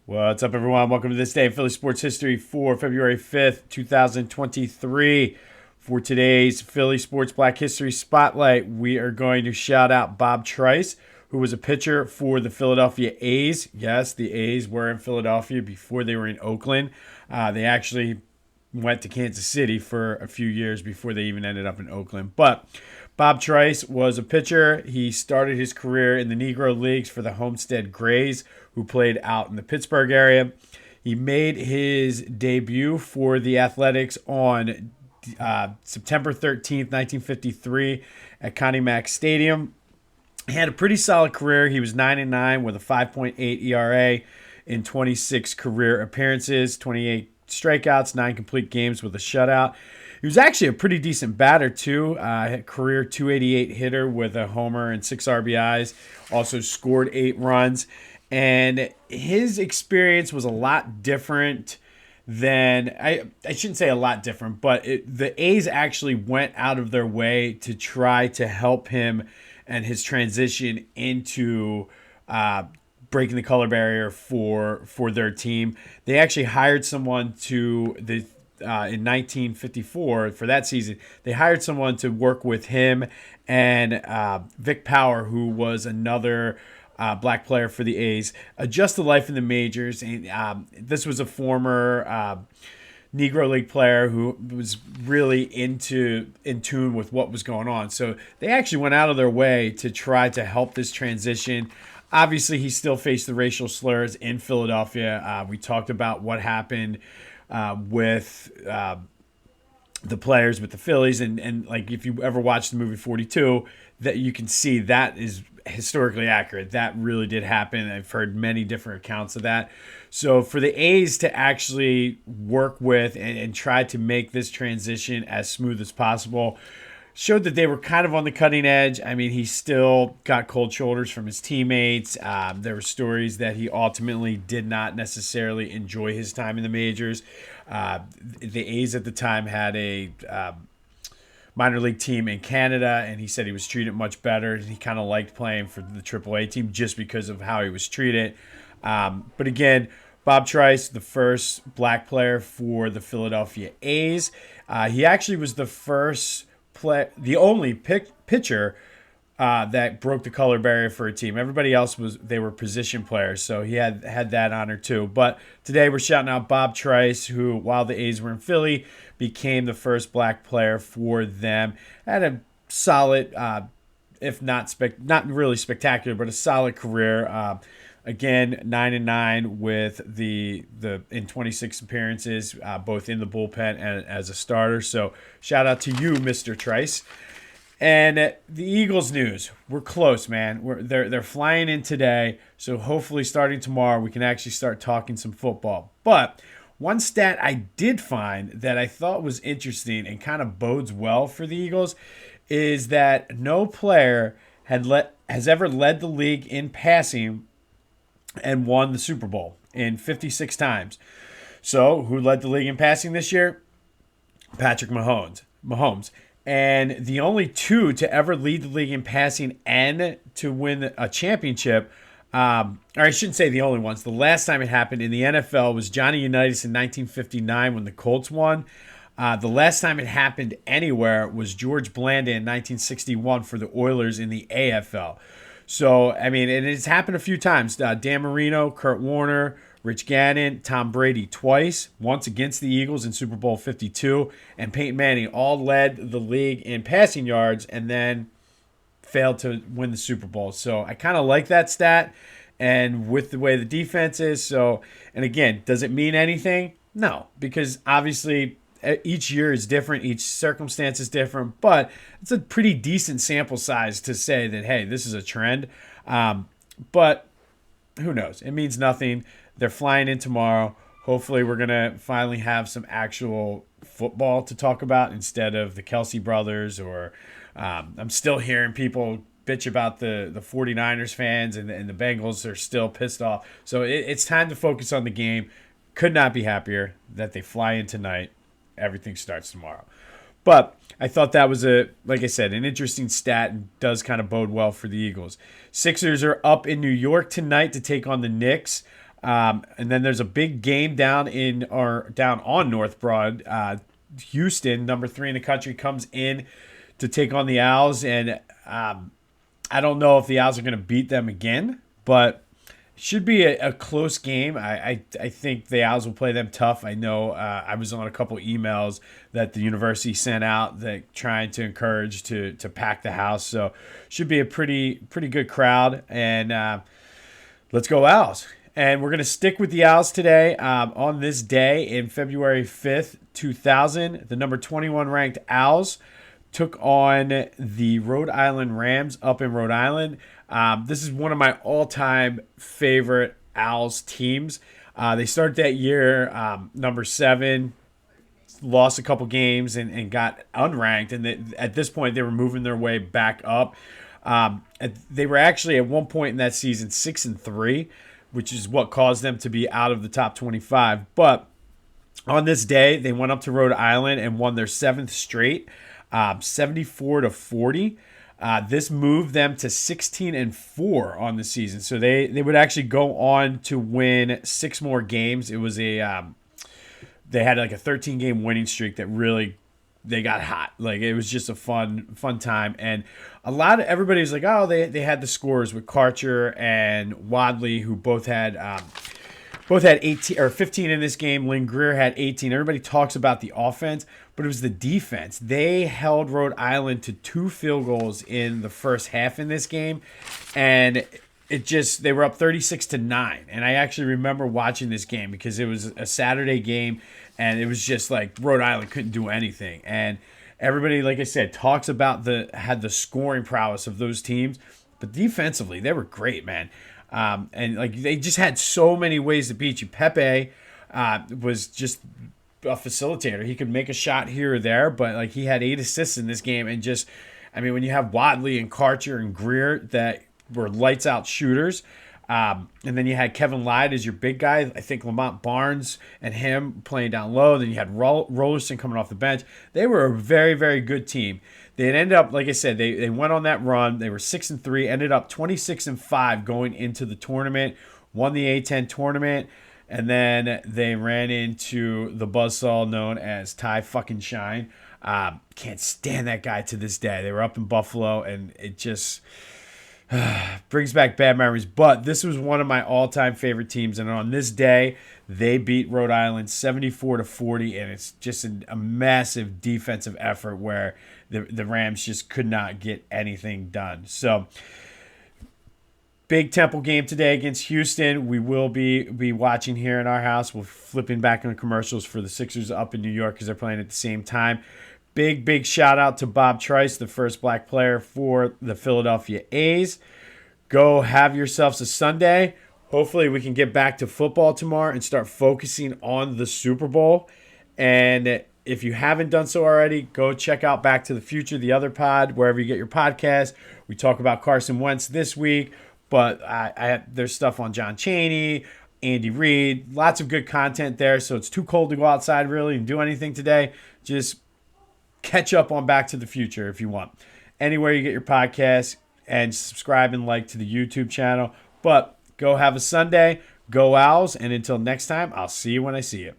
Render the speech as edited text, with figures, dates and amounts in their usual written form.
What's up, everyone? Welcome to this day in Philly sports history for February 5th, 2023. For today's Philly Sports Black History Spotlight, we are going to shout out Bob Trice, who was a pitcher for the Philadelphia A's. Yes, the A's were in Philadelphia before they were in Oakland. They actually went to Kansas City for a few years before they even ended up in Oakland. But Bob Trice was a pitcher. He started his career in the Negro Leagues for the Homestead Grays, who played out in the Pittsburgh area. He made his debut for the Athletics on September 13th, 1953 at Connie Mack Stadium. He had a pretty solid career. He was 9-9 with a 5.8 ERA in 26 career appearances, 28 strikeouts, 9 complete games with a shutout. He was actually a pretty decent batter, too. Career 288 hitter with a homer and 6 RBIs. Also scored 8 runs. And his experience was a lot different than, I shouldn't say a lot different, but the A's actually went out of their way to try to help him and his transition into breaking the color barrier for their team. They actually hired someone in 1954 for that season. They hired someone to work with him and Vic Power, who was another black player for the A's, adjust the life in the majors. And this was a former Negro League player who was really in tune with what was going on. So they actually went out of their way to try to help this transition. Obviously, he still faced the racial slurs in Philadelphia. We talked about what happened with the players with the Phillies, and like if you ever watched the movie 42, that you can see that is historically accurate. That really did happen. I've heard many different accounts of that. So for the A's to actually work with and try to make this transition as smooth as possible showed that they were kind of on the cutting edge. I mean, he still got cold shoulders from his teammates. There were stories that he ultimately did not necessarily enjoy his time in the majors. The A's at the time had a minor league team in Canada, and he said he was treated much better. He kind of liked playing for the AAA team just because of how he was treated. But again, Bob Trice, the first black player for the Philadelphia A's. He actually was the only pitcher that broke the color barrier for a team. Everybody else they were position players, so he had that honor too. But today we're shouting out Bob Trice, who, while the A's were in Philly, became the first black player for them. Had a solid, if not really spectacular, but a solid career. Again, 9-9 with in 26 appearances, both in the bullpen and as a starter. So shout out to you, Mr. Trice. And the Eagles news, we're close, man. They're flying in today, so hopefully starting tomorrow we can actually start talking some football. But one stat I did find that I thought was interesting and kind of bodes well for the Eagles is that no player has ever led the league in passing and won the Super Bowl in 56 times. So, who led the league in passing this year? Patrick Mahomes. And the only two to ever lead the league in passing and to win a championship, or I shouldn't say the only ones. The last time it happened in the NFL was Johnny Unitas in 1959 when the Colts won. The last time it happened anywhere was George Blanda in 1961 for the Oilers in the AFL. So, I mean, and it's happened a few times. Dan Marino, Kurt Warner, Rich Gannon, Tom Brady twice, once against the Eagles in Super Bowl 52, and Peyton Manning all led the league in passing yards and then failed to win the Super Bowl. So I kind of like that stat, and with the way the defense is. So, and again, does it mean anything? No, because obviously each year is different, each circumstance is different, but it's a pretty decent sample size to say that, hey, this is a trend. But who knows? It means nothing. They're flying in tomorrow. Hopefully we're going to finally have some actual football to talk about instead of the Kelsey brothers, or I'm still hearing people bitch about the 49ers fans, and the Bengals are still pissed off. So it's time to focus on the game. Could not be happier that they fly in tonight. Everything starts tomorrow. But I thought that was, like I said, an interesting stat and does kind of bode well for the Eagles. Sixers are up in New York tonight to take on the Knicks. And then there's a big game down on North Broad. Houston, number 3 in the country, comes in to take on the Owls, and I don't know if the Owls are going to beat them again, but should be a close game. I think the Owls will play them tough. I know I was on a couple emails that the university sent out that trying to encourage to pack the house. So should be a pretty good crowd. And let's go Owls. And we're going to stick with the Owls today. On this day in February 5th, 2000, the number 21 ranked Owls took on the Rhode Island Rams up in Rhode Island. This is one of my all-time favorite Owls teams. They started that year number 7, lost a couple games and got unranked. And at this point, they were moving their way back up. They were actually at one point in that season 6-3, which is what caused them to be out of the top 25. But on this day, they went up to Rhode Island and won their 7th straight, 74-40. This moved them to 16-4 on the season. So they would actually go on to win 6 more games. It was they had like a 13-game winning streak that really they got hot. Like it was just a fun time. And everybody was like, oh, they had the scores with Karcher and Wadley, who both had 18 or 15 in this game. Lynn Greer had 18. Everybody talks about the offense, but it was the defense. They held Rhode Island to 2 field goals in the first half in this game, and they were up 36-9. And I actually remember watching this game because it was a Saturday game, and it was just like Rhode Island couldn't do anything. And everybody, like I said, talks about had the scoring prowess of those teams, but defensively they were great, man. And like they just had so many ways to beat you. Pepe was just a facilitator. He could make a shot here or there, but like he had 8 assists in this game. And just, I mean, when you have Wadley and Karcher and Greer that were lights out shooters, and then you had Kevin Lyde as your big guy. I think Lamont Barnes and him playing down low. Then you had Rollerson coming off the bench. They were a very, very good team. They ended up, like I said, they went on that run. They were 6-3, ended up 26-5 going into the tournament, won the A-10 tournament, and then they ran into the buzzsaw known as Ty fucking Shine. Can't stand that guy to this day. They were up in Buffalo, and it just brings back bad memories. But this was one of my all-time favorite teams, and on this day, they beat Rhode Island 74-40, and it's just a massive defensive effort where the Rams just could not get anything done. So, big Temple game today against Houston. We will be watching here in our house. We're flipping back on commercials for the Sixers up in New York because they're playing at the same time. Big shout out to Bob Trice, the first black player for the Philadelphia A's. Go have yourselves a Sunday. Hopefully we can get back to football tomorrow and start focusing on the Super Bowl. And if you haven't done so already, go check out Back to the Future, the other pod, wherever you get your podcast. We talk about Carson Wentz this week, but there's stuff on John Chaney, Andy Reid, lots of good content there. So it's too cold to go outside really and do anything today. Just catch up on Back to the Future if you want. Anywhere you get your podcast, and subscribe and like to the YouTube channel. But go have a Sunday, go Owls, and until next time, I'll see you when I see you.